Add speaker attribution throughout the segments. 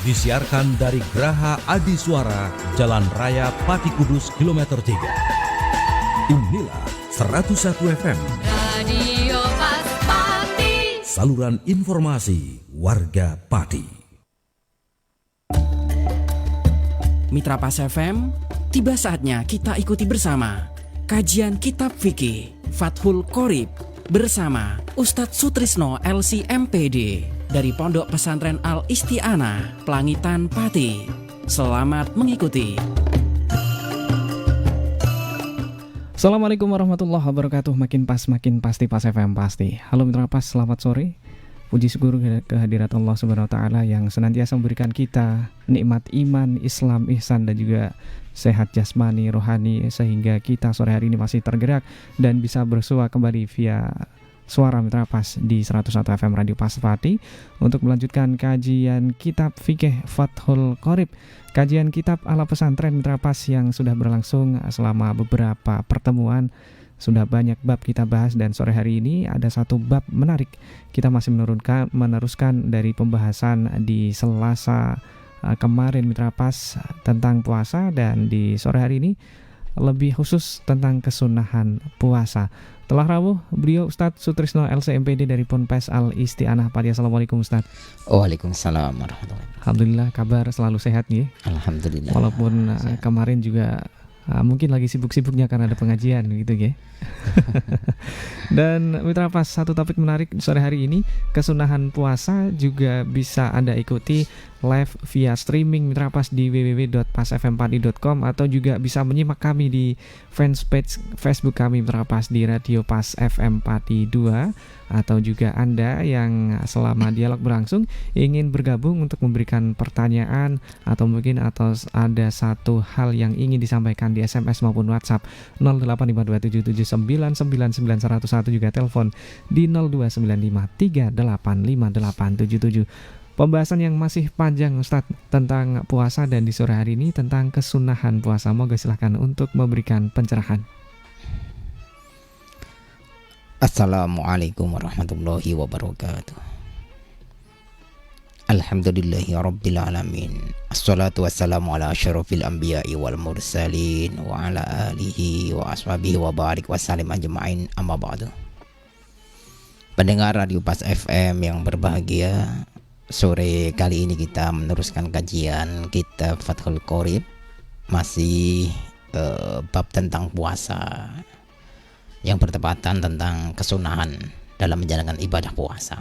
Speaker 1: disiarkan dari Geraha Adi Suara, Jalan Raya Pati Kudus, kilometer 3. Inilah 101 FM.
Speaker 2: Radio Pati.
Speaker 1: Saluran informasi warga Pati.
Speaker 3: Mitra Pas FM, tiba saatnya kita ikuti bersama kajian Kitab Fikih Fathul Qorib bersama Ustadz Sutrisno LC-MPD dari Pondok Pesantren Al-Isti'anah, Pelangitan, Pati. Selamat mengikuti.
Speaker 4: Assalamualaikum warahmatullahi wabarakatuh. Makin pas, makin pasti Pas FM pasti. Halo Mitra Pas, selamat sore. Puji syukur kehadirat Allah Subhanahu wa taala yang senantiasa memberikan kita nikmat iman, Islam, ihsan dan juga sehat jasmani, rohani, sehingga kita sore hari ini masih tergerak dan bisa bersua kembali via suara Mitra Pas di 101 FM Radio Pas Pati untuk melanjutkan kajian Kitab Fikih Fathul Qorib, kajian kitab ala pesantren Mitra Pas yang sudah berlangsung selama beberapa pertemuan. Sudah banyak bab kita bahas dan sore hari ini ada satu bab menarik. Kita masih meneruskan dari pembahasan di Selasa kemarin Mitra Pas tentang puasa, dan di sore hari ini lebih khusus tentang kesunahan puasa. Telah rawuh beliau Ustadz Sutrisno LC-MPD dari Ponpes Al-Isti'anah Pati. Assalamualaikum Ustadz.
Speaker 5: Waalaikumsalam warahmatullahi wabarakatuh.
Speaker 4: Alhamdulillah, kabar selalu sehat ya.
Speaker 5: Alhamdulillah.
Speaker 4: Walaupun kemarin juga mungkin lagi sibuk-sibuknya karena ada pengajian gitu ya. Dan Mitra Pas, satu topik menarik sore hari ini, kesunahan puasa juga bisa Anda ikuti live via streaming Mitra Pas di www.pasfmpadi.com, atau juga bisa menyimak kami di fanpage Facebook kami Mitra Pas di Radio Pas FM Pati 2. Atau juga Anda yang selama dialog berlangsung ingin bergabung untuk memberikan pertanyaan atau mungkin ada satu hal yang ingin disampaikan di SMS maupun WhatsApp 085277999101, juga telepon di 0295385877. Pembahasan yang masih panjang Ustadz tentang puasa, dan di sore hari ini tentang kesunahan puasa. Moga silahkan untuk memberikan pencerahan.
Speaker 5: Assalamualaikum warahmatullahi wabarakatuh. Alhamdulillahi rabbil alamin. Assalatu wassalamu ala asyrafil anbiya'i wal mursalin wa ala alihi wa ashabihi wa barik wa salim ajma'in, amma ba'du. Pendengar Radio Pas FM yang berbahagia, sore kali ini kita meneruskan kajian Kitab Fathul Qorib, masih bab tentang puasa, yang bertepatan tentang kesunahan dalam menjalankan ibadah puasa.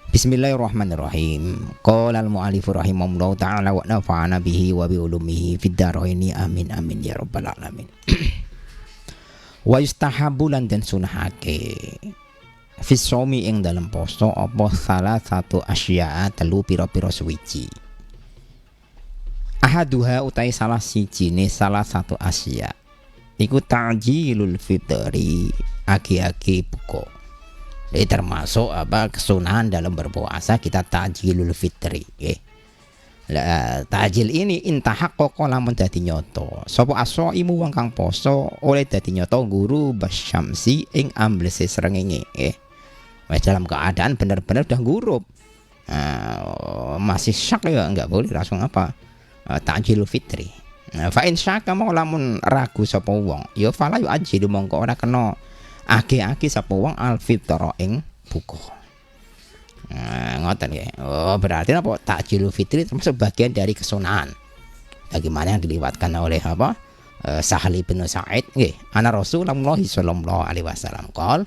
Speaker 5: Bismillahirrahmanirrahim. Qala al-mu'allifu rahimahullahu ta'ala wa nafa'ana bihi wa bi ulumihi fid dharaini amin amin ya rabbal alamin. Wa yustahabu lan den sunahake fi shaumi ing dalam poso apa salah satu asya telu pira-pira suwiji. Ahaduha utai salah sijine salah satu asya iku ta'jilul fitri, aki-aki buka. Jadi termasuk kesunahan dalam berpuasa kita ta'jilul fitri. Ta'jil ini intahaqqaqa lamun dadi nyoto. Sapa as-shaimu wong kang poso oleh dadi nyoto guru basyamsi ing amblese srengenge. Wis dalam keadaan benar-benar udah gurup. Masih syak ya enggak boleh langsung ta'jilul fitri. Fa in syaka mau lamun ragu sapa wong ya fala yu ajidu mongko ora kena age-age sapa wong al fitra ing buka. Ngoten ya. Oh, berarti apa takjilul fitri termasuk bagian dari kesunahan. Bagaimana yang diliwatkan oleh Sahal bin Sa'id nggih. Ana Rasulullah sallallahu alaihi wasallam qol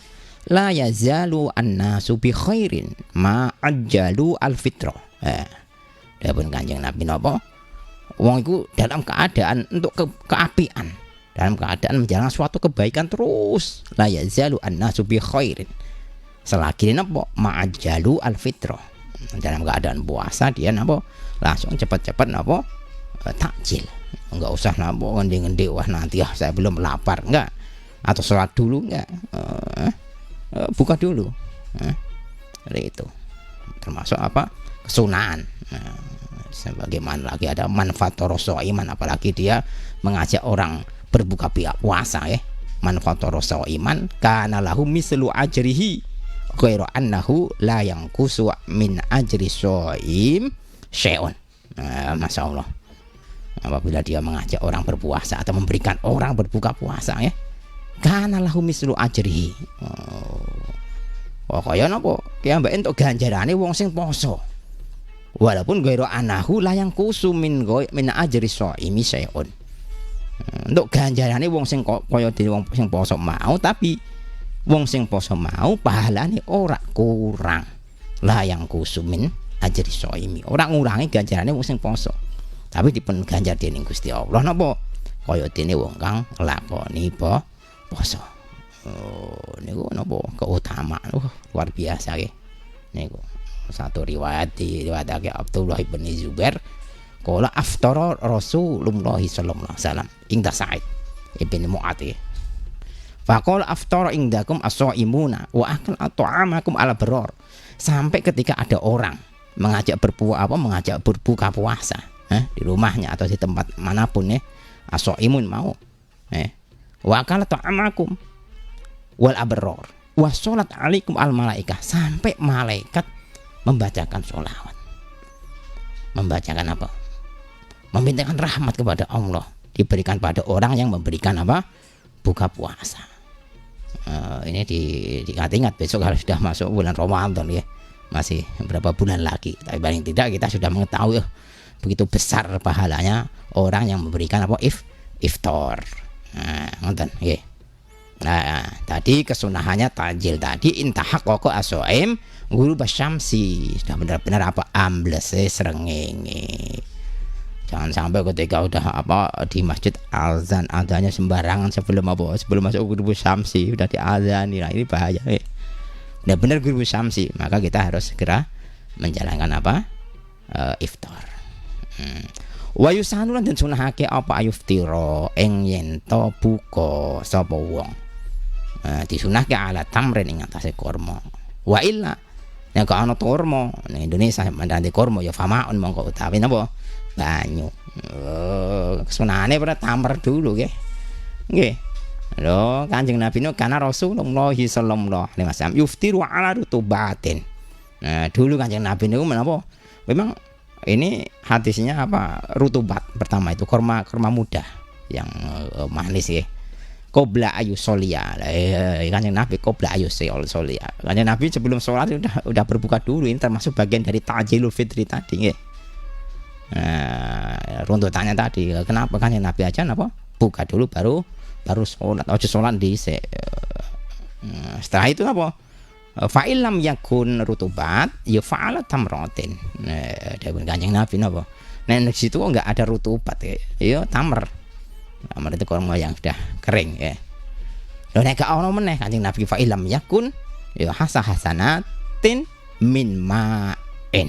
Speaker 5: la yazalu annasu bi khairin ma ajjalu al fitra. Dapun Kanjeng Nabi napa? Wong itu dalam keadaan untuk keapian, dalam keadaan menjalankan suatu kebaikan terus. La yazalu annasu bi khairin. Selagi napa ma'ajjalu al-fitrah. Dalam keadaan puasa dia napa langsung cepat-cepat napa takjil. Enggak usah napa ngendi-ngendi wah nanti saya belum lapar, enggak. Atau sholat dulu enggak. Buka dulu. Jadi itu termasuk kesunahan. Sebagaimana lagi ada manfaat iman, apalagi dia mengajak orang berbuka puasa ya. Manfaat iman kana lahu mislu ajrihi ghairu annahu la yanqusu min ajri shaim syai'un. Masya Allah. Apabila dia mengajak orang berpuasa atau memberikan orang berbuka puasa ya, kana lahu mislu ajrihi. Kaya napa? Ki ambek entuk ganjarane wong sing poso. Walaupun ghairu anahu la yang kusumin min ajri shaimi syai'un. Untuk ganjarane wong sing kaya dene wong sing poso mau, tapi wong sing poso mau pahalane ora kurang. La yang kusumin ajri shaimi. Ora ngurangi ganjarane wong sing poso. Tapi dipun ganjar dening Gusti Allah napa? Kaya dene wong kang nglakoni poso. Niku napa keutamaan luar biasa nggih. Niku satu riwayat diriwayatake Abdullah bin Zubair qala aftara Rasulullah sallallahu alaihi wasallam inda Sa'id ibn Mu'adh. Faqala aftara indakum as-shaimuna wa akal at'amakum ala baror. Sampai ketika ada orang mengajak berbuka puasa di rumahnya atau di tempat manapun ya, as-shaimun mau wa akal at'amakum wal abror wa sholat alaikum al malaikah, sampai malaikat membacakan sholawat, membacakan apa? Memintakan rahmat kepada Allah diberikan pada orang yang memberikan apa? Buka puasa. Ini diingat-ingat besok kalau sudah masuk bulan Ramadan ya, masih berapa bulan lagi, tapi paling tidak kita sudah mengetahui begitu besar pahalanya orang yang memberikan apa? Iftar. Nonton ya. Nah, tadi kesunahannya tajil tadi intahak koko asoim guru basyamsi, sudah benar-benar apa ambles srengenge. Jangan sampai ketika udah apa di masjid azan adanya sembarangan sebelum masuk guru basyamsi udah diazani. Nah, ini bahaya. Benar-benar guru basyamsi, maka kita harus segera menjalankan apa? Iftar. Wa yusanulan dan sunahake apa ayuftiro ing yen to buka sapa wong. Disunahke ala tamrin ing atase kurma. Wa illa nek ana kurma ning Indonesia mandane kurma ya famaun mongko utawi napa banyu. Sunahane pada tamr dulu nggih. Nggih. Lho Kanjeng Nabi nu kana Rasulullah sallallahu alaihi wasallam yuftiru ala rutubatin. Nah, dulu Kanjeng Nabi niku menapa? Memang ini hadisnya apa? Rutubat pertama itu kurma muda yang manis ya. Qobla ayu solia. Kanjeng Nabi qobla ayu solia. Kanjeng Nabi sebelum sholat udah berbuka dulu. Ini termasuk bagian dari ta'jilul fitri tadi ya. Runtutannya tadi. Kenapa Kanjeng Nabi aja apa? Buka dulu baru sholat. Ojo sholat dhisik. Setelah itu apa? Fa'ilam yakun rutubat ya fa'ala tamratin. Dawuh Kanjeng Nabi napa? Nek situ enggak ada rutubat ya tamr. Tamr itu kurma yang sudah kering ya. Lho nek gak ono meneh Kanjeng Nabi fa'ilam yakun ya hasanatin min ma'in.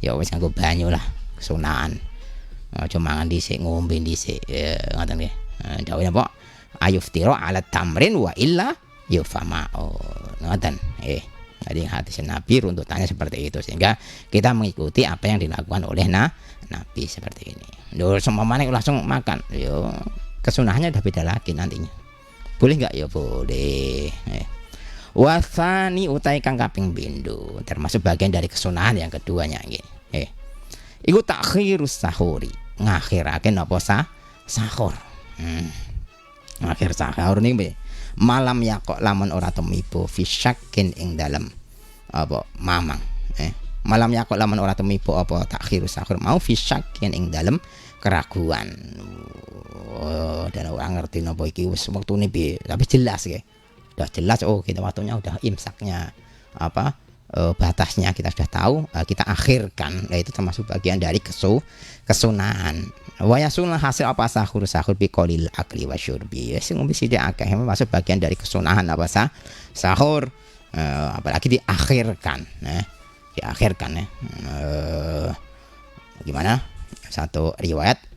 Speaker 5: Ya wis nganggo banyu lah kesunahan. Aja mangan dhisik ngombe dhisik ngoten nggih. Dawuh napa? Ayuftira ala tamrin wa illa yufama'u. Ngoten jadi hadis Nabi runtutannya seperti itu, sehingga kita mengikuti apa yang dilakukan oleh Nabi seperti ini. Lho seumpamane langsung makan, yo kesunahannya udah beda lagi nantinya. Boleh enggak? Ya boleh. Wasani utai kang kaping pindho, termasuk bagian dari kesunahan yang keduanya nggih. Iku takhirus sahuri, ngakhirake napa sahur. Akhir sahur niku malam ya kok lamun ora temibo fisyakin ing dalam apa mamang malam ya kok lamun ora temibo apa takhir sahur mau fisyakin ing dalam keraguan. Dan orang ngerti napa iki wis wektune piye, tapi jelas ya udah jelas kita waktunya udah imsaknya apa batasnya kita sudah tahu, kita akhirkan. Nah, itu termasuk bagian dari kesunahan. Wa yasunah hasil apa sahur biqolil akli wa syurbi. Sing ngombe sithik akeh masuk bagian dari kesunahan apa sahur, apalagi diakhirkan. Diakhirkan gimana? Satu riwayat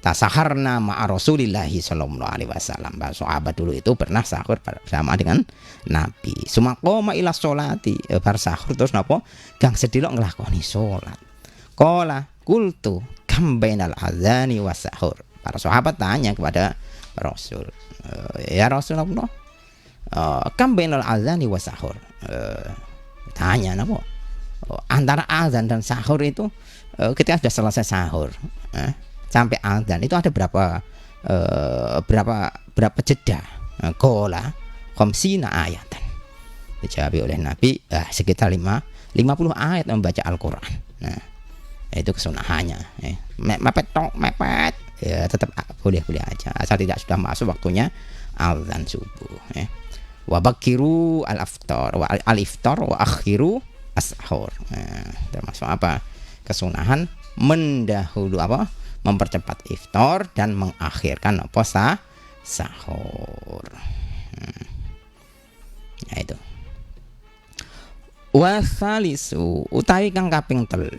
Speaker 5: tasaharna ma'a Rasulillah sallallahu alaihi wasallam. Sahabat dulu itu pernah sahur bersama dengan Nabi. Sumaqoma ila sholati, bar sahur terus napa? Gang sedilok nglakoni salat. Qala qultu kam bainal adzani was sahur. Para sahabat tanya kepada Rasul, ya Rasulullah, kam bainal adzani was sahur. Tanya napa? antara azan dan sahur itu ketika sudah selesai sahur sampai azan itu ada berapa jeda? Qala khamsina ayatan. Dijawab oleh Nabi sekitar 50 ayat membaca Al-Qur'an. Nah, itu kesunahannya. Mepet ya tetap boleh-boleh aja asal tidak sudah masuk waktunya azan subuh. Wa bakiru al-iftar wa akhiru as-sahur. Termasuk apa? Kesunahan mendahulu mempercepat iftar dan mengakhirkan sahur. Ya itu. Wasalisu utawi kang kaping 3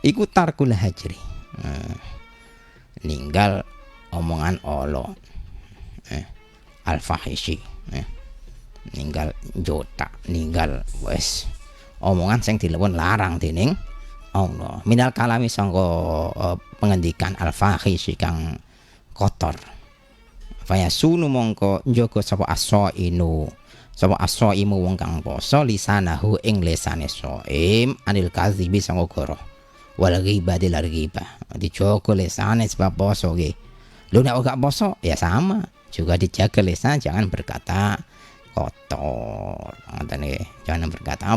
Speaker 5: iku tarkul hajri. Ninggal omongan Allah. Al-fahishi. Ninggal jota, ninggal wes omongan sing dilewon larang dening Allah. Minal kalami sangka pengendikan al-fahishi kang kotor. Fayasunu mongko njaga sapa as-shaimu wong kang poso lisanahu ing lisane shaim anil kadzibi sangka goro wal ghibati lar ghibah dijaga lisane sebab poso nggih. Lho nek gak poso ya sama juga dijaga lisan jangan berkata kotor. Ngoten nggih. Jangan berkata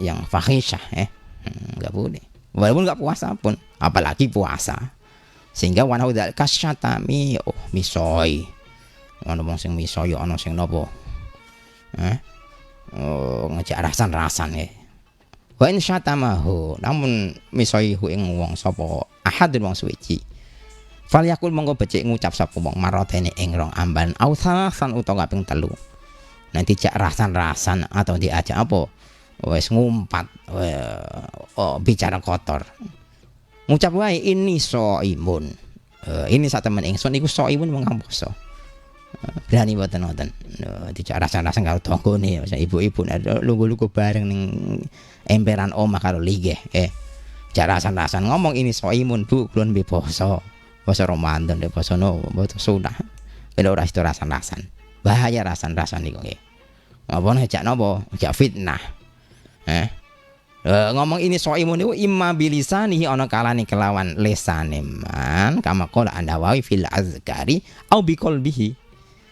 Speaker 5: yang fahisyah enggak boleh. Walaupun enggak puasa pun, apalagi puasa. Sehingga wanau dzal kasyatami misoi. Ono wong sing misoi ono sing napa? Ngejak rasan-rasan Wa in syatamahu namun misoi hu ing wong sapa ahadun wong suci. Falyakul monggo becik ngucap sapa wong marodene ing rong amban ausasan utawa kaping 3. Nanti jak rasan-rasan atau diajak wes ngumpat bicara kotor. Ngucap wae ini soimun. Ini sak temen ingsun iku soimun wong kang poso. Berani mboten wonten. Dijak rasan-rasan karo tanggane, ibu-ibu lungguh-lungguh bareng ning emperan omah karo ligeh. Jak rasan-rasan ngomong ini soimun Bu, kulon be poso. Poso Ramadan de poso no boto sunah. Ben ora itu rasan-rasan. Bahaya rasan-rasan niku nggih. Apa ngejak napa? Jak fitnah. Ngomong ini soimun niku imma bilisanihi ana kalane kelawan lesane man kama qala An-Nawawi fil azkari au biqalbihi.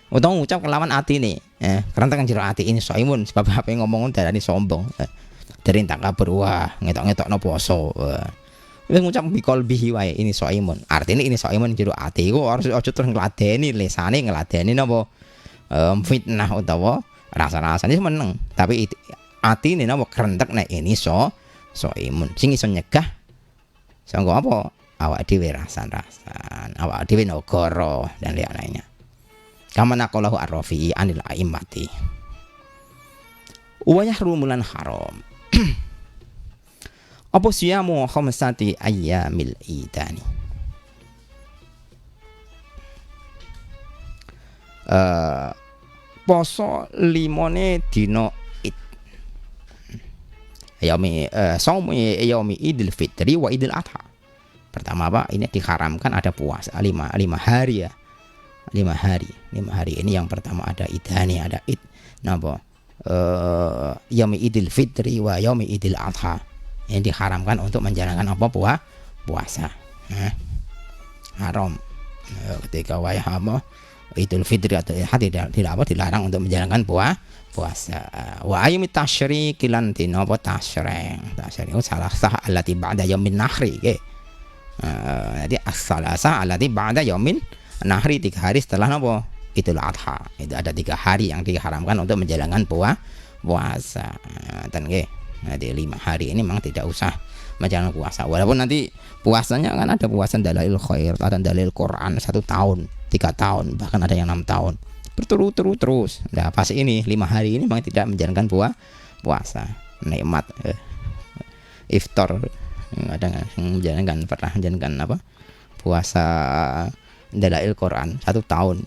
Speaker 5: Utawa ngucap kelawan atine. Karena tekan jero ati ini soimun sebab apa ngomong darani sombong. Dari tak kabur wah ngetok-ngetokno poso. Wis ngucap biqalbihi wae ini soimun. Artine ini soimun jero ati iku harus aja terus ngladeni lesane ngladeni napa fitnah utawa rasa-rasane meneng. Tapi atine napa krentek nek ini soimun sing iso nyegah sanggo apa awak dhewe rasan-rasan awak dhewe negara dan lain-lainnya kama naqalahu ar-Rafi'i anil a'immati wa yahrumulan haram apa siyamu khamsati ayyamil idani poso 5 dina yaumi Idul Fitri wa Idul Adha. Pertama ini diharamkan ada puasa 5 hari ya. 5 hari ini yang pertama ada idani, ada id napa? Yaumi Idul Fitri wa yaumi Idul Adha. Yang diharamkan untuk menjalankan puasa. Haram. Ketika Idul Fitri atau tidak dilarang untuk menjalankan puasa. Wa ayyami tasyriq lan dina apa tasyrik itu salah sah allati ba'da yaumin nahri jadi as-salasa allati ba'da yaumin nahri 3 hari setelah apa Idul Adha. Itu ada 3 hari yang diharamkan untuk menjalankan puasa dan jadi 5 hari ini memang tidak usah menjalankan puasa walaupun nanti puasanya kan ada puasa dalil khair ada dalil Quran 1 tahun 3 tahun bahkan ada yang 6 tahun berturut-turut terus. Nah pas ini 5 hari ini memang tidak menjalankan puasa nikmat iftar ada menjalankan pernah menjalankan apa puasa dalail Quran 1 tahun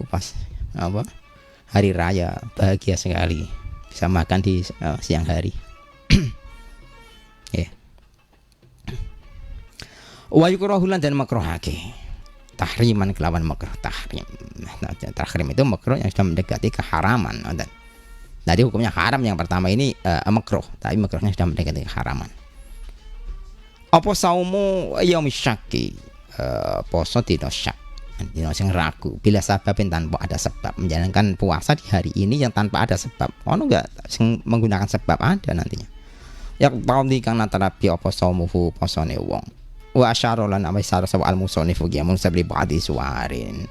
Speaker 5: pas apa hari raya bahagia sekali bisa makan di siang hari. Wa yukrahulan dan makruhake tahriman kelawan makruh tahrim. Tahrim itu makruh yang sudah mendekati keharaman. Tadi hukumnya haram, yang pertama ini makruh, tapi makruhnya sudah mendekati keharaman. Apa saumu yaumi syaki, poso dina syak, dina sing ragu, bila sababin tanpa ada sebab, menjalankan puasa di hari ini yang tanpa ada sebab. Ono enggak sing menggunakan sebab, ada nantinya. Ya paudi kang natarapi apa saumuhu posone wong. Wa asyara lan amasara sawa al-musannifu ya mun sabri ba'di suwarin.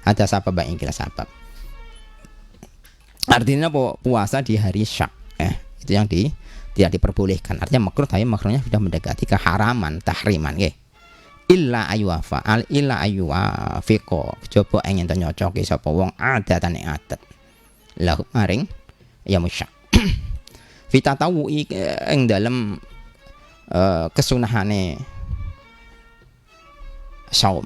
Speaker 5: Ada sebab bae kira sebab. Artinya puasa di hari syak, itu yang tidak diperbolehkan. Artinya makruh, tapi makruhnya sudah mendekati keharaman, tahriman, nggih. Illa ayyufa al illa ayyufiqo, coba ingin nyocoki sapa wong adatan ing adat. Lahu maring ya musyak. Fita tawu ing dalem kesunahane saum.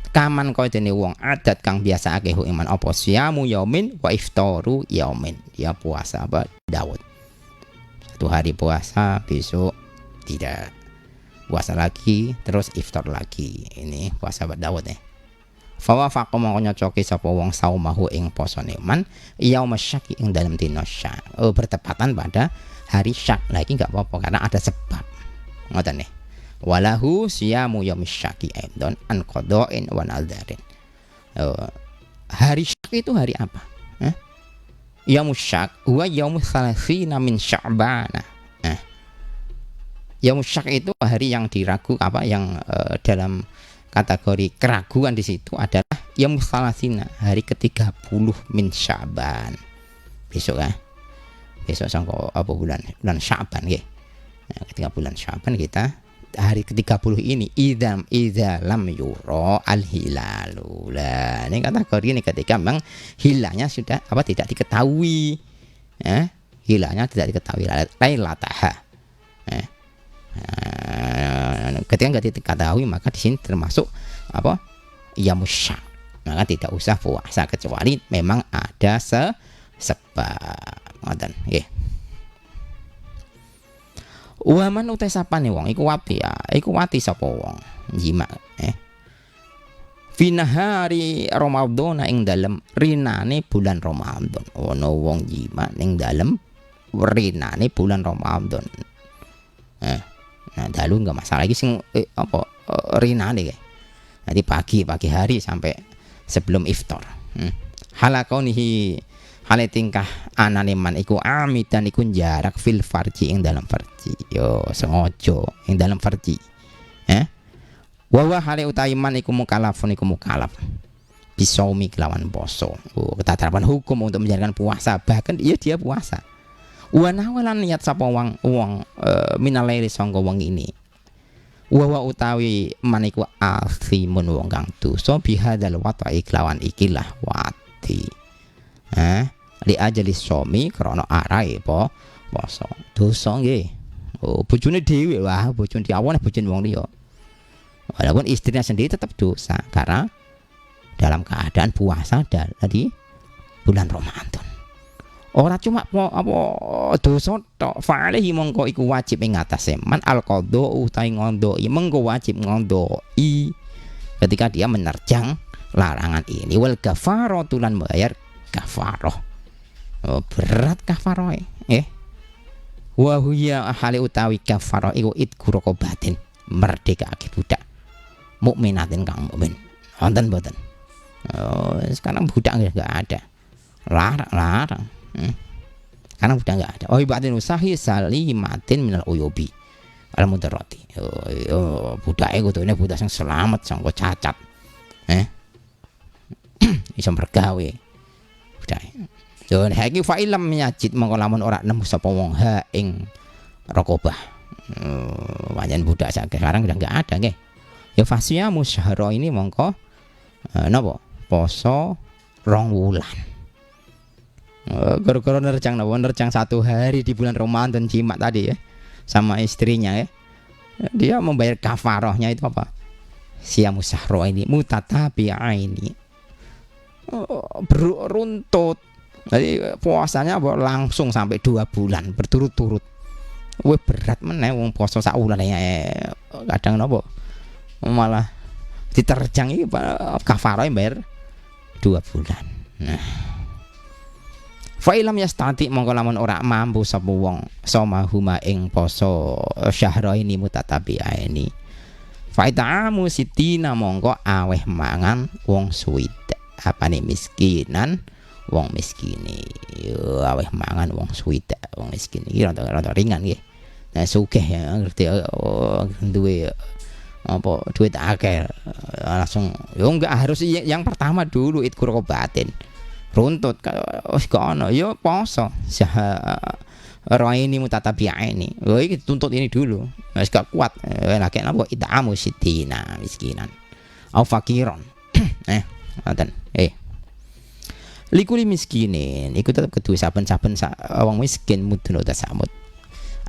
Speaker 5: Kaman kaya dene wong adat kang biasa akeh iman apa siamu yaumin wa iftaru yaumin. Dia puasa apa Daud. Satu hari puasa, besok tidak puasa lagi, terus iftar lagi. Ini puasa Daud ya. Fa wa faqa mongko nyocoki sapa wong saumahu ing posone man yaum syaki ing dalem dina syak. Bertepatan pada hari syak. Lagi enggak apa-apa karena ada sebab. Ngoten nih. Walahu siyamu yaumis syaki aidan an qada'in wa nadharin. Hari syak itu hari apa? Yaumus syak huwa yaumus salasina min sya'ban. Yaumus syak itu hari yang diragu, apa yang dalam kategori keraguan di situ adalah yaumus salasina, hari ke-30 min sya'ban. Besok besok sangko apa bulan Sya'ban nggih. Ketika bulan Sya'ban kita hari ke-30 ini idza lam yura al-hilalu. Lah, ini kategori ini ketika memang hilalnya sudah tidak diketahui. Hilalnya tidak diketahui lailataha. Ketika enggak diketahui maka di sini termasuk yamus syak. Maka tidak usah puasa kecuali memang ada sebab. Ngoten nggih. Waman utai sapane wong iku wati sapa wong jima finahari Ramadan ing dalem rinane bulan Ramadan. Ono wong jima ing dalem rinane bulan Ramadan. Nah dalu enggak masalah iki sing rinane kae. Nanti pagi hari sampai sebelum iftar. Halakaunihi hale tingkah anane man iku amidan iku jarak fil farji ing dalam farji. Yo sengaja ing dalam farji. Wa hale utaiman iku mukallafun iku mukallaf. Bisaumi kelawan poso. Ketetapan hukum untuk menjalankan puasa, bahkan dia puasa. Wa nawalan niat sapa wong minalaili sangka wong ini. Wa utawi man iku asimun wong kang dosa bihadzal wata'i kelawan ikilah wati. Li ajali somi krana arahe poso. Dosa nggih. Bojone dhewe bojone diawone bojone wong liya. Walaupun istrinya sendiri tetap dosa karena dalam keadaan puasa di bulan Ramadan. Ora cuma dosa tok, fa'alihi mongko iku wajib ing atase man al-qadha utahe ngondoi mengko wajib ngondoi ketika dia menerjang larangan ini. Wal kafaratu lan bayar kafaroh. Berat kafaroh wa huya ahli utawi kafaroh iku idku raqabatin merdekake budak mukminatin kang mukmin. Wonten mboten? Sekarang budak enggak ada. Larang. Karena budak enggak ada. Ibatin usahi salimatin minal uyubi al mudarrati. Budake kutune budak sing selamat sangko cacat. Iso mergawe. Yo nek iki fa ilam yajid mongko lamun ora nemu sapa wong ha ing raqabah. Wajan budak sekarang udah enggak ada nggih. Ya fasya musyahara ini mongko napa? Poso 2 wulan. Gara-gara nerjang satu hari di bulan Ramadan jima tadi ya sama istrinya ya. Dia membayar kafarahnya itu apa? Siam musyahara ini mutatabi'aini. Beruntut. Jadi puasanya langsung sampai 2 bulan berturut-turut. Berat meneh wong poso sak wulan kadang napa malah diterjang iki kafarah bayar 2 bulan. Nah. Fa ilam yastati mongko lamun ora mampu sapa wong somahuma ing poso syahraini mutatabi'aini. Fa ita'amu sitina mongko aweh mangan wong suwida. Apane miskinan wong miskini. Yo aweh mangan wong suwida, wong miskin iki rada ringan nggih. Nah sugih ya ngerti duwe apa duit akeh langsung yo enggak harus yang pertama dulu itkur batin. Runtut wis gak ono yo poso ini mutatabi'aini. Oh iki tuntut ini dulu. Wis gak kuat. Lagi napa ita'amu sitina miskinan. Au fakiron. Ngoten. Likuli miskinin iku tetep kudu saben-saben wong miskin mudun tasamut.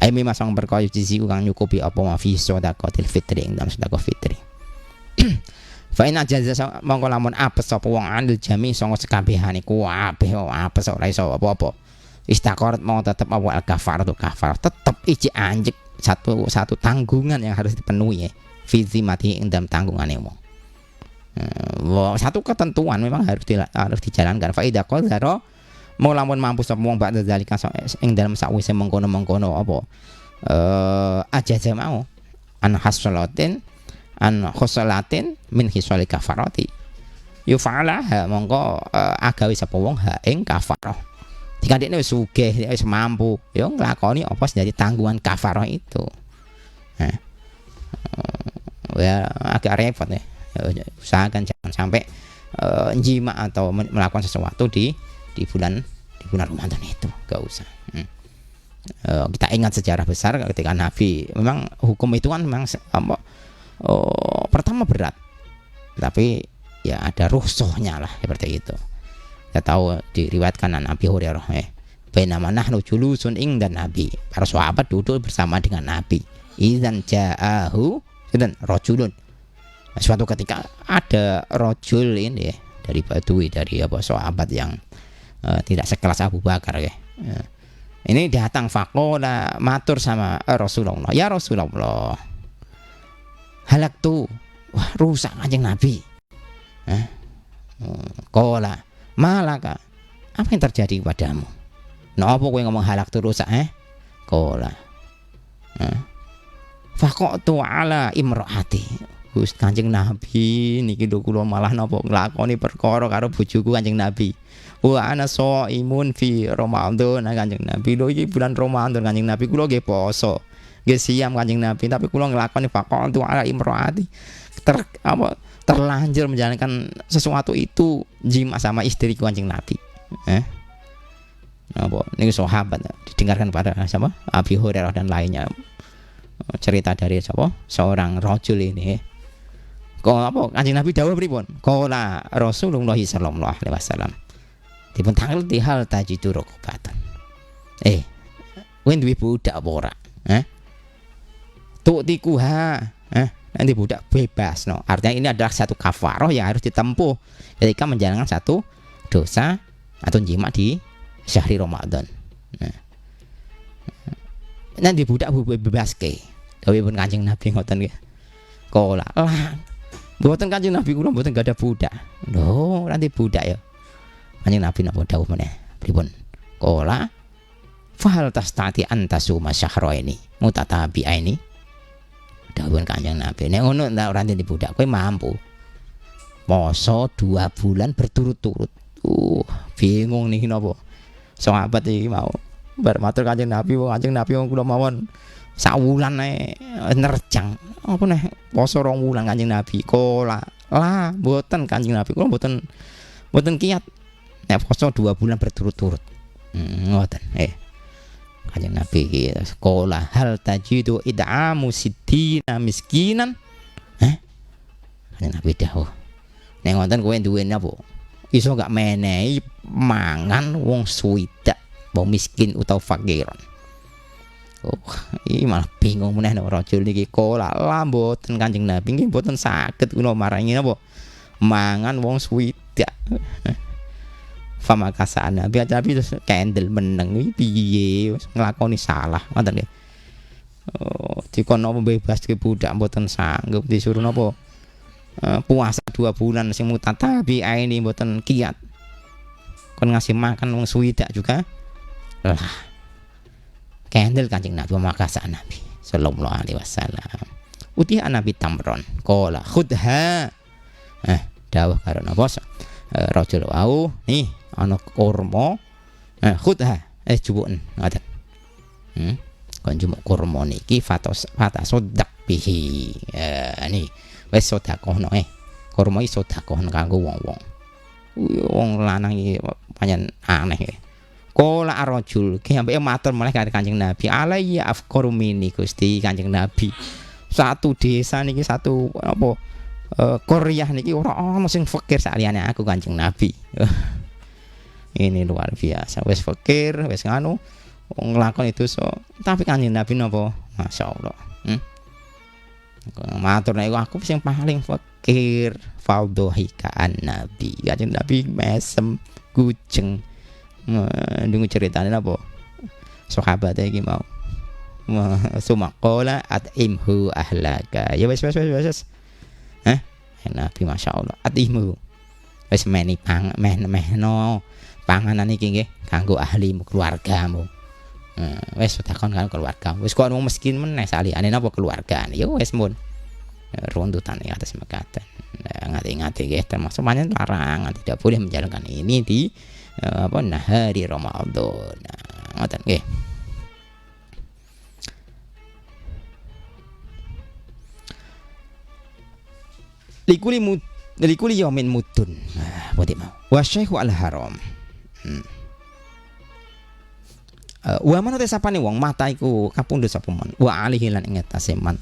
Speaker 5: Ai masang berkaya jisi kang nyukupi apa ma fi sedekatil fitri ing dalam sedekah fitri. Fa in ajaza mongko lamun apes sapa wong andil jami sanga sekabehane ku apes ora iso apa-apa. Istaqarat mau tetep apa al-kafaratu kafar tetep iji anjek satu tanggungan yang harus dipenuhi ya. Fi zimati ing dalam tanggungane wong. Satu ketentuan memang harus dijalankan. Fa idza qadara mau lamun mampu sapa wong ba'da zalika ing dalam sakwise mengkono-mengkono apa ajaza mau an hasalatin an khosalatin min hiswali kafarati yufa'alaha mongko agawe sapa wong ha ing kafarah dikandekne wis sugih wis mampu ya nglakoni apa dari tanggungan kafarah itu ya agak repot ya usahakan jangan sampai jima atau melakukan sesuatu di bulan Ramadan itu gak usah. Kita ingat sejarah besar ketika Nabi memang hukum itu kan memang pertama berat, tapi ya ada rukhsahnya lah seperti itu. Kita tahu diriwayatkan Nabi Hurairah bainama nahnu julusun dan Nabi, para sahabat duduk bersama dengan Nabi. Idzan ja'ahu dan rajulun. Suatu ketika ada rajul ini dari Badui, dari sahabat yang tidak sekelas Abu Bakar ya. Ini datang faqala matur sama Rasulullah. Ya Rasulullah. Halak tuh, wah rusak Kanjeng Nabi. Qala malaka. Apa yang terjadi padamu? Napa kowe ngomong halak tuh rusak Qala. Faqatu ala imraati. Gus Kanjeng Nabi niki lho kula malah napa nglakoni perkara karo bojoku Kanjeng Nabi. Wa ana shaimun fi Ramadan Kanjeng Nabi. Lho iki bulan Ramadan Kanjeng Nabi kula nggih poso. Nggih siam Kanjeng Nabi tapi kula nglakoni faqatu ala imraati. Terlanjur menjalankan sesuatu itu jima sama istriku Kanjeng Nabi. Napa niki sahabat didengarkan pada siapa? Abi Hurairah dan lainnya. Cerita dari siapa? Seorang rajul ini. Kok apa Kanjeng Nabi dawuh pripun? Qala Rasulullah sallallahu alaihi wasallam. Dipun tangel di hal tajidu raqabatan. Kowe duwe budak apa ora? Tu'tikuha. Nanti budak bebas no. Artinya ini adalah satu kafarah yang harus ditempuh ketika menjalankan satu dosa atau jima di syahri Ramadan. Nanti budak bebaske. Dawuhipun Kanjeng Nabi ngoten nggih. Qala lah. Mboten Kanjeng Nabi kula mboten gak ada budak. Lho, nanti budak ya. Kanjeng Nabi napa dawuh meneh? Pripun? Qala fahal tastati antasuma syahraini mutatabi'aini. Dawuh Kanjeng Nabi, nek ngono ndak ora nanti budak kowe mampu. Poso 2 bulan berturut-turut. Bingung niki napa? Sahabat iki mau bar matur Kanjeng Nabi, Kanjeng Nabi kula mawon sak wulan nerjang apa neh poso 2 wulan Kanjeng Nabi. Kola lah mboten Kanjeng Nabi kula mboten kiat nek poso 2 bulan berturut-turut. Ngoten Kanjeng Nabi iki kola hal tajidu id'amu sittina miskinan. Kanjeng Nabi dawuh nek ngoten kowe duwe napa iso gak menehi mangan wong swidak wong miskin utawa fakiran. Iki malah bingung meneh nek rajul niki kola lah mboten Kanjeng Nabi nggih mboten saged kula marangi napa mangan wong swidak. Fama kasana Nabi terus kendel meneng iki piye nglakoni salah ngoten nggih. Dikon apa bebas ke budak mboten sanggup disuruh napa puasa 2 bulan sing mutatabi ini mboten kiat. kon ngasih makan wong suwidak juga lah. Kendel Kanjeng Nabi makasa Nabi sallallahu alaihi wasallam. Uti Nabi tamron qala khudha. Dawuh karo napa rajul wau nih ana kurma khudha jupuk ngoten. Kon jupuk kurma niki fatasodak bihi. Nih wis sedekahno kurma iki sedekah kanggo wong-wong. Wong lanang iki pancen aneh. Kola arrojul ki ambek matur malah karo Kanjeng Nabi. Alayya afqaru mini Gusti Kanjeng Nabi. Satu desa niki satu apa Korea niki ora ono sing fakir saliyane aku Kanjeng Nabi. Ini luar biasa. Wis fakir, wis nganu nglakoni dosa, tapi Kanjeng Nabi napa? Masyaallah. Matur nek aku sing paling fakir, faldhohika an-nabi. Kanjeng Nabi mesem gujeng. Ndungu ceritane apa? Sahabat iki mau. Sumakola atimhu ahlaka. Ya wis. Nabi masyaallah. Atimhu. Wis meni mehno panganan iki nggih kanggo ahlimu keluargamu. Wis takon karo keluarga. Wis kok wong miskin meneh saliyane napa keluargane. Ya wis mun. Runtutan di atas mekaten. Ngati-ngati nggih termasuk pancen larangan tidak boleh menjalankan ini di hari Ramadan. Ngoten nggih. Likuli yaumin mudun. Bodhe mau. Wa syaihu al-haram. Wa manut sapane wong mata iku kapundhut sapa men. Wa alihi lan ing atase man.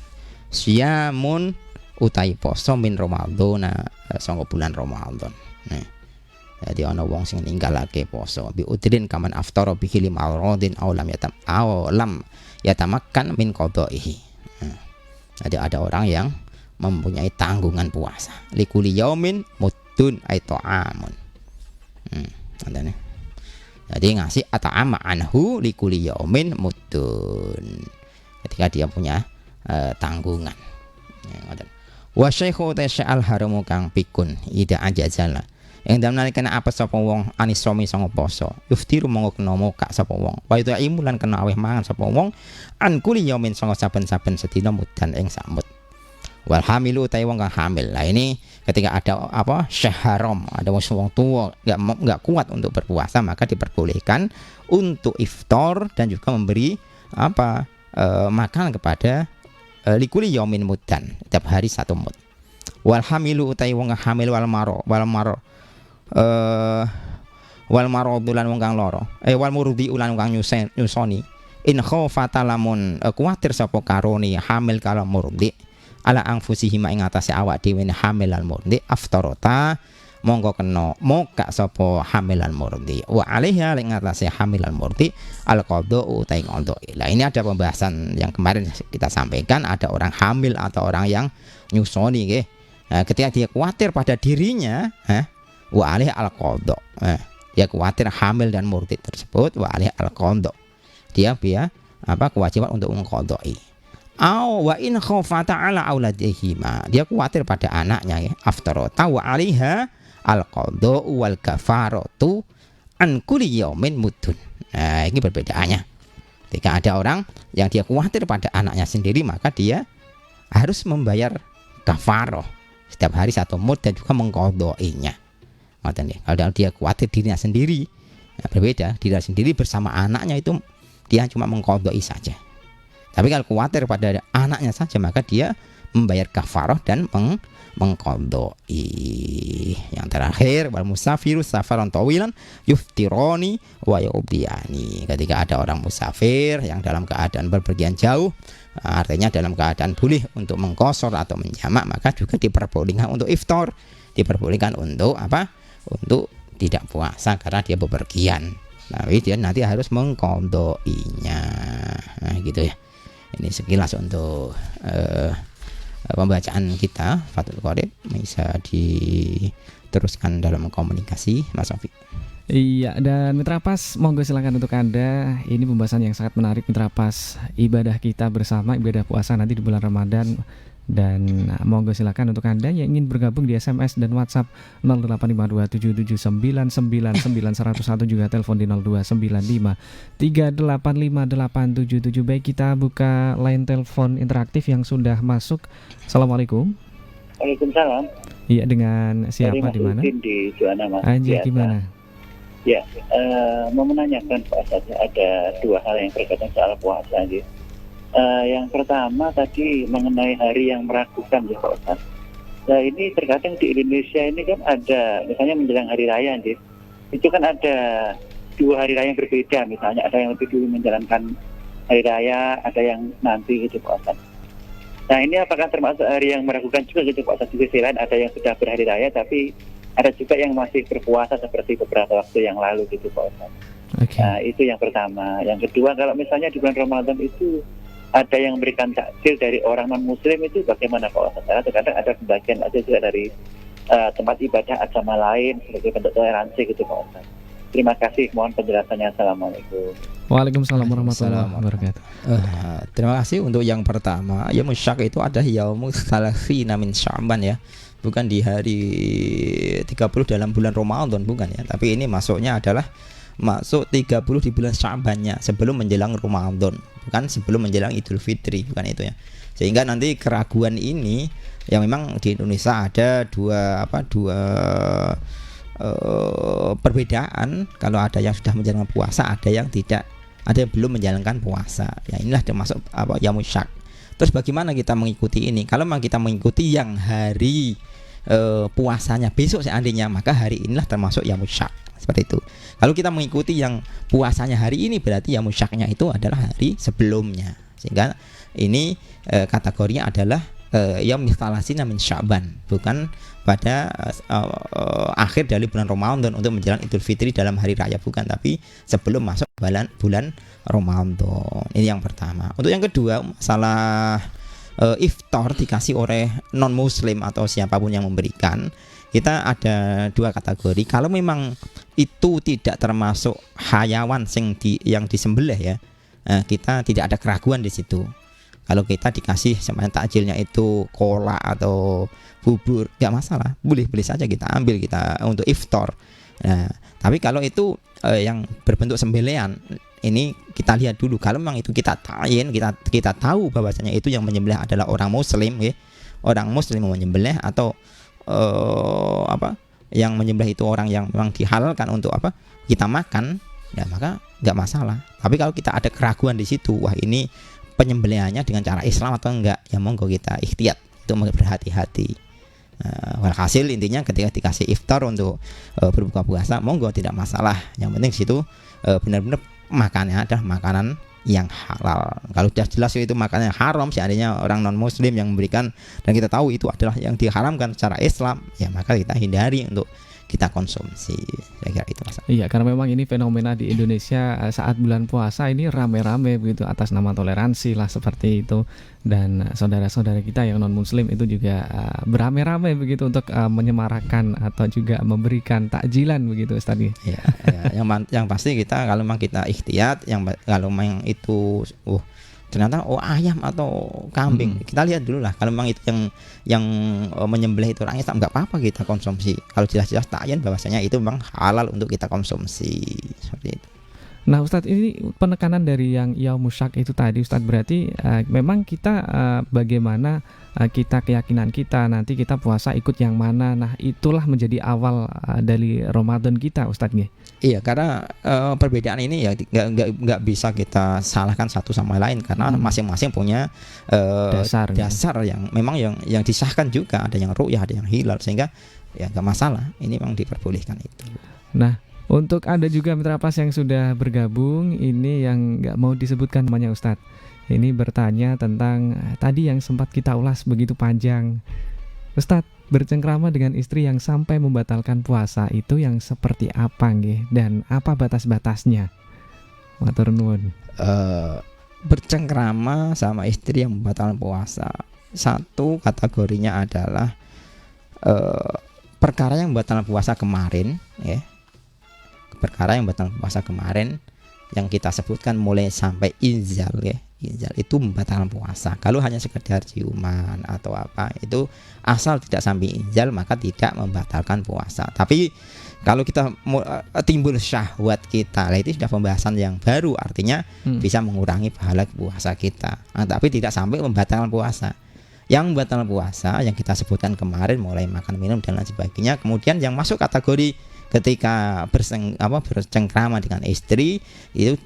Speaker 5: Siyamun utai poso min Ramadan sanga bulan Ramadan. Jadi ana wong sing ninggalake poso bi udrin kaman aftara bi hilim al-radin aw lam yatamakkan min qada'ihi. Jadi ada orang yang mempunyai tanggungan puasa. Likuli yaumin mudun ay ta'amun. Jadi ngasih ata'ama anhu likuli yaumin mudun. Ketika dia punya tanggungan. Wa syaikhu tasya'al haramu kang pikun ida ajazala. Yang dalam nalikane apa sapa wong anisomi sanga poso. Yuftiru monggo kena moka sapa wong. Wa itu imulan kena aweh mangan sapa wong an kuli yaumin sanga saben-saben sedina mudan ing samut. Wal hamilu utai wong kang hamil. Lah ini ketika ada syaharom, ada wong tua enggak kuat untuk berpuasa, maka diperbolehkan untuk iftar dan juga memberi makan kepada likuli yaumin mudan, tiap hari satu mud. Wal hamilu utai wong kang hamil wal marodulan wong kang loro. Wal murdi ulan wong kang nyusoni. In khafata lamun kuwatir sapa karone hamil kala murdi. Ala angfusihima ing atase awak dhewe hamil lan murdi aftarota monggo kena moka sapa hamil lan murdi wa alaiha ing atase hamil lan murdi al qada utai qada. Lah ini ada pembahasan yang kemarin kita sampaikan, ada orang hamil atau orang yang nyusoni nggih. Ketika dia khawatir pada dirinya wa alaiha al qada. Dia khawatir hamil dan murdi tersebut wa alaiha al qada. Dia kewajiban untuk mengqadai. Wa in khafata ala auladihima, dia khawatir pada anaknya ya. Aftarata wa alaiha al-qadha wal kafaratu an kulli yaumin mudun. Ini perbedaannya. Ketika ada orang yang dia khawatir pada anaknya sendiri, maka dia harus membayar kafarah setiap hari satu mud dan juga mengqadainya. Kalau dia khawatir dirinya sendiri, berbeda. Dirinya sendiri bersama anaknya itu dia cuma mengqadai saja. Tapi kalau khawatir pada anaknya saja, maka dia membayar kafarah dan mengqadai. Yang terakhir, wal musafiru safaran tawilan yuftirani wa yubdiani. Ketika ada orang musafir yang dalam keadaan berpergian jauh, artinya dalam keadaan boleh untuk mengqasar atau menjamak, maka juga diperbolehkan untuk iftar, diperbolehkan untuk untuk tidak puasa karena dia bepergian. Tapi dia nanti harus mengqadainya. Gitu ya. Ini sekilas untuk pembacaan kita Fathul Qorib, bisa diteruskan dalam komunikasi Mas Sofi.
Speaker 4: Iya, dan Mitra Pas, monggo silakan untuk Anda. Ini pembahasan yang sangat menarik Mitra Pas. Ibadah kita bersama, ibadah puasa nanti di bulan Ramadan Dan monggo silakan untuk Anda yang ingin bergabung di SMS dan WhatsApp 085277999101, juga telepon di 0295385877. Baik, kita buka line telepon interaktif yang sudah masuk. Assalamualaikum.
Speaker 6: Waalaikumsalam.
Speaker 4: Iya, dengan siapa di mana?
Speaker 6: Di Juana, Mas.
Speaker 4: Aja gimana?
Speaker 6: Ya, mau menanyakan Pak Ustadz, ada dua hal yang berkaitan soal puasa gitu. Yang pertama tadi mengenai hari yang meragukan ya Pak Ustadz. Nah ini terkadang di Indonesia ini kan ada, misalnya menjelang hari raya gitu, itu kan ada dua hari raya yang berbeda, misalnya ada yang lebih dulu menjalankan hari raya, ada yang nanti gitu Pak Ustadz. Nah ini apakah termasuk hari yang meragukan juga gitu Pak Ustadz? Di sisi lain ada yang sudah berhari raya tapi ada juga yang masih berpuasa seperti beberapa waktu yang lalu gitu Pak Ustadz.
Speaker 4: Okay.
Speaker 6: Nah itu yang pertama. Yang kedua, kalau misalnya di bulan Ramadan itu ada yang memberikan takjil dari orang non-muslim, itu bagaimana Pak Ustadz? Karena terkadang ada sebagian aja juga dari tempat ibadah agama lain sebagai bentuk toleransi gitu Pak Ustadz. Terima kasih, mohon penjelasannya. Assalamualaikum.
Speaker 4: Waalaikumsalam warahmatullahi wabarakatuh.
Speaker 5: Terima kasih untuk yang pertama. Ya musyak itu ada yaumul thalathina min Sya'ban ya. Bukan di hari 30 dalam bulan Ramadan, bukan ya. Tapi ini masuknya adalah masuk 30 di bulan Sya'bannya sebelum menjelang Ramadan, bukan sebelum menjelang Idul Fitri, bukan itu ya. Sehingga nanti keraguan ini yang memang di Indonesia ada dua perbedaan. Kalau ada yang sudah menjalankan puasa, ada yang tidak, ada yang belum menjalankan puasa. Ya inilah termasuk yaumul syak. Terus bagaimana kita mengikuti ini? Kalau memang kita mengikuti yang hari puasanya besok seandainya, maka hari inilah termasuk yaumul syak. Seperti itu. Kalau kita mengikuti yang puasanya hari ini, berarti yaumul syaknya itu adalah hari sebelumnya. Sehingga ini kategorinya adalah yaumul thalathina min Sya'ban, bukan pada akhir dari bulan Ramadan untuk menjelang Idul Fitri dalam hari raya, bukan, tapi sebelum masuk bulan Ramadan. Ini yang pertama. Untuk yang kedua, masalah iftar dikasih oleh non muslim atau siapapun yang memberikan, kita ada dua kategori. Kalau memang itu tidak termasuk hayawan yang disembelih ya, kita tidak ada keraguan di situ. Kalau kita dikasih sama takjilnya itu kolak atau bubur, nggak masalah, boleh saja kita ambil kita untuk iftar. Nah, tapi kalau itu yang berbentuk sembelihan, ini kita lihat dulu. Kalau memang itu kita tayin, kita tahu bahwasanya itu yang menyembelih adalah orang muslim ya, orang muslim mau menyembelih, atau yang menyembelih itu orang yang memang dihalalkan untuk kita makan, ya maka nggak masalah. Tapi kalau kita ada keraguan di situ, wah ini penyembelihannya dengan cara Islam atau enggak, ya monggo kita ikhtiyat, itu berhati-hati. Walhasil intinya ketika dikasih iftar untuk berbuka puasa, monggo tidak masalah. Yang penting di situ benar-benar makannya adalah makanan yang halal. Kalau sudah jelas itu makanan yang haram, seandainya orang non muslim yang memberikan dan kita tahu itu adalah yang diharamkan secara Islam, ya maka kita hindari untuk kita konsumsi. Saya kira itu Mas.
Speaker 4: Iya, karena memang ini fenomena di Indonesia saat bulan puasa ini rame-rame begitu atas nama toleransi lah seperti itu. Dan saudara-saudara kita yang non muslim itu juga beramai-ramai begitu untuk menyemarakkan atau juga memberikan takjilan begitu Ustaz.
Speaker 5: Ya, yang pasti kita kalau memang kita ikhtiyat, kalau memang itu ternyata ayam atau kambing, kita lihat dulu lah. Kalau memang itu yang menyembelih itu orang Islam, nggak apa-apa kita konsumsi. Kalau jelas-jelas takyin bahwasanya itu memang halal untuk kita konsumsi, seperti itu.
Speaker 4: Nah Ustadz, ini penekanan dari yang yaumul syak itu tadi Ustadz, berarti memang kita bagaimana kita keyakinan kita nanti kita puasa ikut yang mana. Nah itulah menjadi awal dari Ramadan kita Ustadz ya.
Speaker 5: Iya, karena perbedaan ini ya nggak bisa kita salahkan satu sama lain, karena masing-masing punya dasar yang memang yang disahkan juga. Ada yang ru'yah, ada yang hilal, sehingga ya nggak masalah. Ini memang diperbolehkan itu.
Speaker 4: Nah, untuk Anda juga mitra pas yang sudah bergabung, ini yang nggak mau disebutkan namanya Ustadz, ini bertanya tentang tadi yang sempat kita ulas begitu panjang. Ustadz, bercengkrama dengan istri yang sampai membatalkan puasa itu yang seperti apa nggih, dan apa batas-batasnya? Matur nuwun.
Speaker 5: Bercengkrama sama istri yang membatalkan puasa, satu kategorinya adalah perkara yang membatalkan puasa kemarin ya. Perkara yang batal puasa kemarin yang kita sebutkan mulai sampai inzal ya, inzal itu membatalkan puasa. Kalau hanya sekedar ciuman atau apa itu asal tidak sampai inzal maka tidak membatalkan puasa. Tapi kalau kita timbul syahwat kita, lah itu sudah pembahasan yang baru, artinya bisa mengurangi pahala puasa kita. Tapi tidak sampai membatalkan puasa. Yang membatalkan puasa yang kita sebutkan kemarin mulai makan minum dan lain sebagainya. Kemudian yang masuk kategori ketika bercengkrama dengan istri itu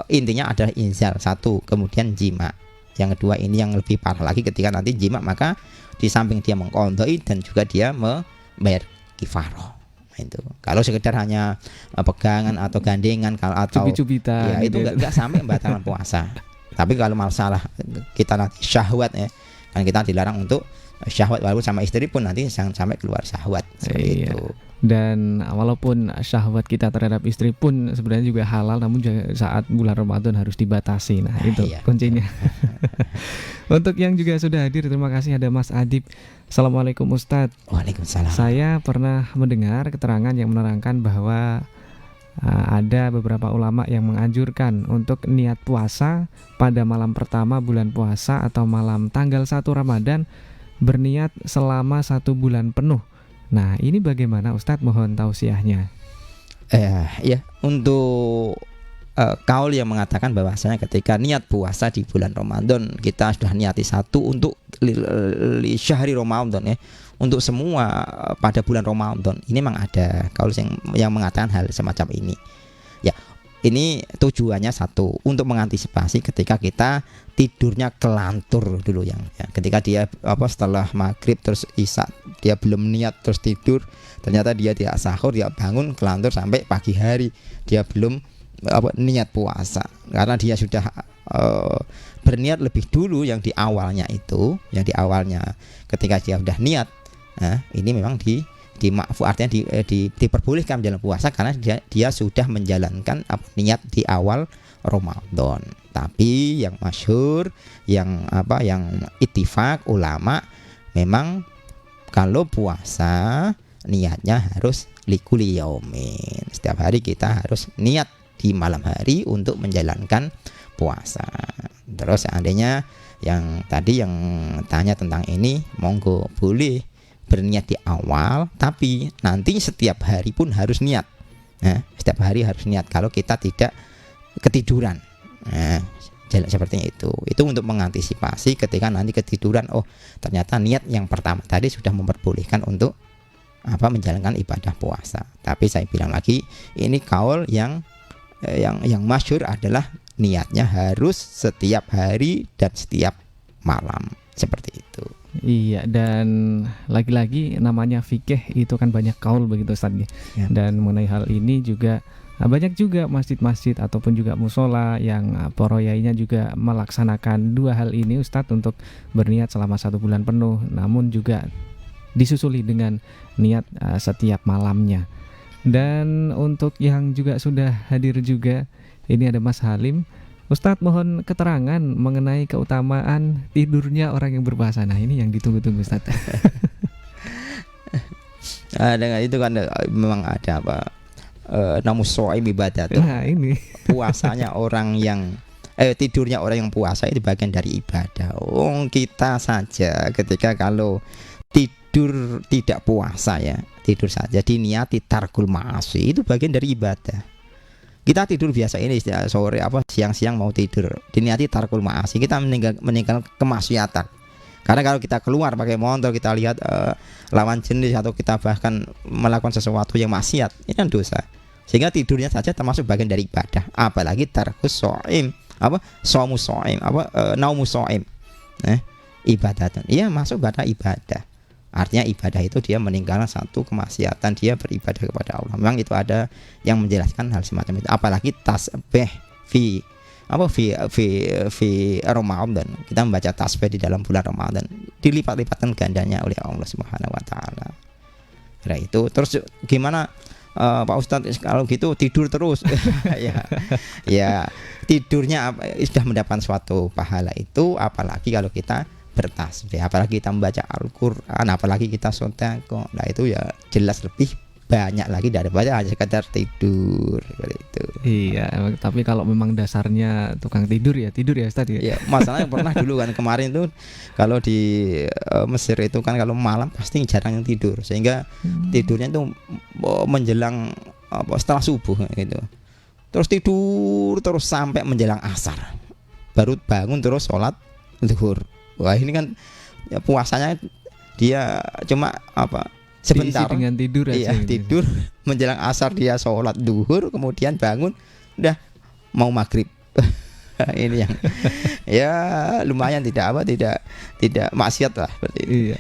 Speaker 5: intinya adalah inzal satu, kemudian jima. Yang kedua ini yang lebih parah lagi ketika nanti jima maka di samping dia mengqadai dan juga dia membayar kifarah. Itu kalau sekedar hanya pegangan atau gandengan atau
Speaker 4: cubit-cubitan
Speaker 5: ya itu nggak sampai membatalkan puasa. Tapi kalau masalah kita nanti syahwat ya kan kita dilarang untuk syahwat walaupun sama istri pun nanti jangan sampai keluar syahwat seperti itu.
Speaker 4: Dan walaupun syahwat kita terhadap istri pun sebenarnya juga halal, namun juga saat bulan Ramadan harus dibatasi. Nah itu kuncinya. Untuk yang juga sudah hadir, terima kasih ada Mas Adib. Assalamualaikum Ustadz.
Speaker 5: Waalaikumsalam.
Speaker 4: Saya pernah mendengar keterangan yang menerangkan bahwa ada beberapa ulama yang menganjurkan untuk niat puasa pada malam pertama bulan puasa atau malam tanggal 1 Ramadan, berniat selama 1 bulan penuh. Nah ini bagaimana Ustadz, mohon tausiahnya.
Speaker 5: Ya untuk kaul yang mengatakan bahwasanya ketika niat puasa di bulan Ramadan kita sudah niati satu untuk syahri Ramadan ya, untuk semua pada bulan Ramadan. Ini memang ada kaul yang mengatakan hal semacam ini. Ya, ini tujuannya satu untuk mengantisipasi ketika kita tidurnya kelantur dulu ya. Ketika dia setelah maghrib terus isya dia belum niat terus tidur, ternyata dia tidak sahur, dia bangun kelantur sampai pagi hari dia belum niat puasa karena dia sudah berniat lebih dulu yang di awalnya itu, yang di awalnya ketika dia sudah niat. Nah, ini memang dimakfu, artinya diperbolehkan dalam puasa karena dia sudah menjalankan niat di awal Ramadan. Tapi yang masyhur, yang ittifaq ulama memang kalau puasa niatnya harus likuli yaumin. Setiap hari kita harus niat di malam hari untuk menjalankan puasa. Terus seandainya yang tadi yang tanya tentang ini, monggo boleh berniat di awal, tapi nanti setiap hari pun harus niat. Nah, setiap hari harus niat kalau kita tidak ketiduran. Nah, seperti itu. Itu untuk mengantisipasi ketika nanti ketiduran, oh ternyata niat yang pertama tadi sudah memperbolehkan untuk menjalankan ibadah puasa. Tapi saya bilang lagi, ini kaul yang masyhur adalah niatnya harus setiap hari dan setiap malam, seperti itu.
Speaker 4: Iya, dan lagi-lagi namanya fikih itu kan banyak kaul begitu Ustaz ya. Dan mengenai hal ini juga banyak juga masjid-masjid ataupun juga musola yang poroyainya juga melaksanakan dua hal ini Ustadz, untuk berniat selama 1 bulan penuh, namun juga disusuli dengan niat setiap malamnya. Dan untuk yang juga sudah hadir juga, ini ada Mas Halim. Ustadz, mohon keterangan mengenai keutamaan tidurnya orang yang berpuasa. Nah ini yang ditunggu-tunggu Ustadz.
Speaker 5: Dengan itu kan memang ada namus so'im ibadah tuh.
Speaker 4: Nah ini
Speaker 5: puasanya orang yang tidurnya orang yang puasa itu bagian dari ibadah. Kita saja ketika kalau tidur tidak puasa ya, tidur saja diniati tarkul ma'asi, itu bagian dari ibadah. Kita tidur biasa ini sore siang-siang mau tidur, diniati tarkul ma'asi, kita meninggalkan kemaksiatan. Karena kalau kita keluar pakai motor, kita lihat lawan jenis atau kita bahkan melakukan sesuatu yang maksiat, ini kan dosa. Sehingga tidurnya saja termasuk bagian dari ibadah. Apalagi tarkus so'im, somu so'im, naumu so'im, ibadah. Iya, masuk pada ibadah. Artinya ibadah itu dia meninggalkan satu kemaksiatan, dia beribadah kepada Allah. Memang itu ada yang menjelaskan hal semacam itu. Apalagi tasbih fi Ramadan. Kita membaca tasbih di dalam bulan Ramadan, dilipat-lipatkan gandanya oleh Allah Subhanahu wa taala. Kira itu. Terus gimana Pak Ustadz kalau gitu tidur terus? ya tidurnya sudah mendapat suatu pahala itu, apalagi kalau kita bertasbih, apalagi kita membaca Al-Quran, apalagi kita sedekah. Nah itu ya jelas lebih banyak lagi daripada hanya sekedar tidur seperti itu.
Speaker 4: Iya, tapi kalau memang dasarnya tukang tidur ya Ustaz ya.
Speaker 5: Ya, masalahnya pernah dulu kan kemarin tuh kalau di Mesir itu kan kalau malam pasti jarang yang tidur, sehingga tidurnya tuh menjelang setelah subuh gitu. Terus tidur terus sampai menjelang asar. Baru bangun terus sholat zuhur. Wah, ini kan ya, puasanya dia cuma sebentar
Speaker 4: diisi dengan tidur aja.
Speaker 5: Iya,
Speaker 4: gitu.
Speaker 5: tidur menjelang asar dia sholat duhur, kemudian bangun udah mau maghrib. Ini yang ya lumayan tidak maksiat lah seperti itu.
Speaker 4: Iya.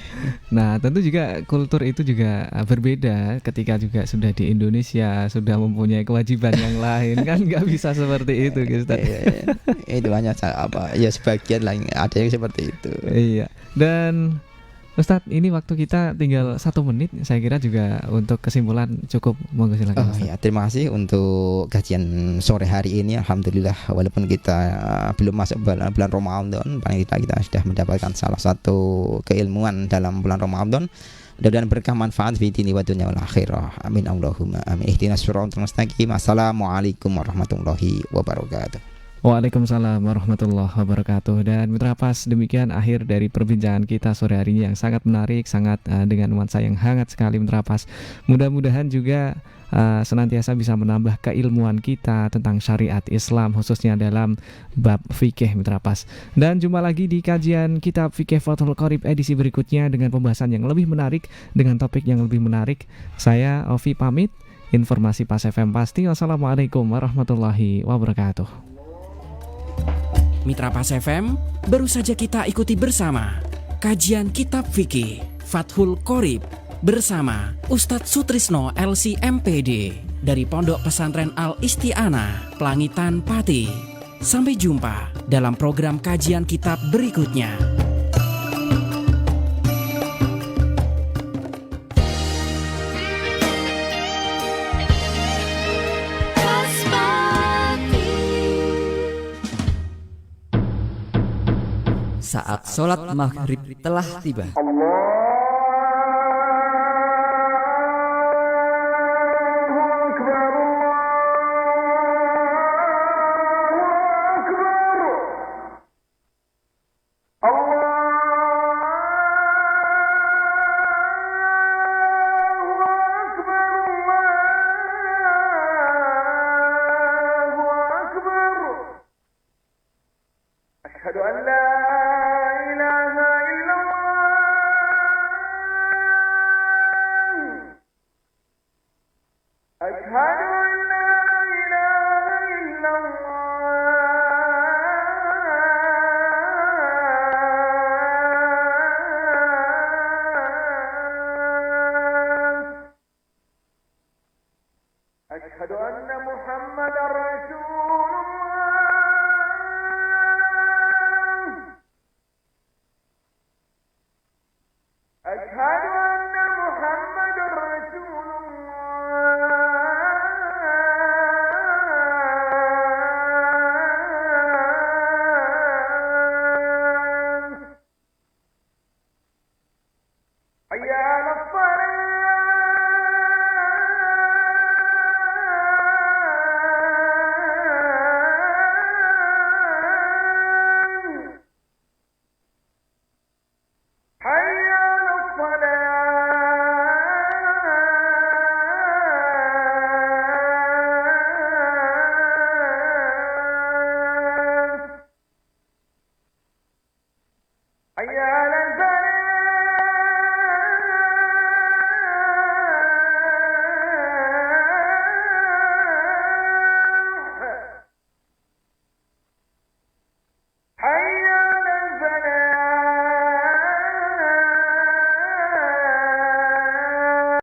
Speaker 4: Nah, tentu juga kultur itu juga berbeda ketika juga sudah di Indonesia, sudah mempunyai kewajiban yang lain kan nggak bisa seperti itu, Ustaz.
Speaker 5: Iya, itu hanya ya sebagian lah ada yang seperti itu.
Speaker 4: Iya. Dan Ustadz, ini waktu kita tinggal 1 menit, saya kira juga untuk kesimpulan cukup, monggo silakan.
Speaker 5: Ya, terima kasih untuk kajian sore hari ini. Alhamdulillah, walaupun kita belum masuk bulan Ramadan, paling tidak kita sudah mendapatkan salah satu keilmuan dalam bulan Ramadan. Mudah-mudahan berkah manfaat fi dini wa dunya wal akhirah. Amin Allahumma amin. Ihdinas siratal mustaqim. Assalamualaikum warahmatullahi wabarakatuh.
Speaker 4: Waalaikumsalam warahmatullahi wabarakatuh. Dan mitra pas, demikian akhir dari perbincangan kita sore hari ini yang sangat menarik, sangat dengan nuansa yang hangat sekali mitra pas. Mudah-mudahan juga senantiasa bisa menambah keilmuan kita tentang syariat Islam, khususnya dalam bab fikih mitra pas. Dan jumpa lagi di kajian kitab fikih Fathul Qorib edisi berikutnya dengan pembahasan yang lebih menarik, dengan topik yang lebih menarik. Saya Ovi pamit. Informasi Pas FM pasti. Wassalamualaikum warahmatullahi wabarakatuh.
Speaker 3: Mitra Pas FM, baru saja kita ikuti bersama kajian kitab fikih Fathul Qorib bersama Ustadz Sutrisno LC MPD dari Pondok Pesantren Al Isti'anah, Pelangitan, Pati. Sampai jumpa dalam program kajian kitab berikutnya.
Speaker 7: Saat sholat maghrib telah tiba.
Speaker 8: أشهد أن لا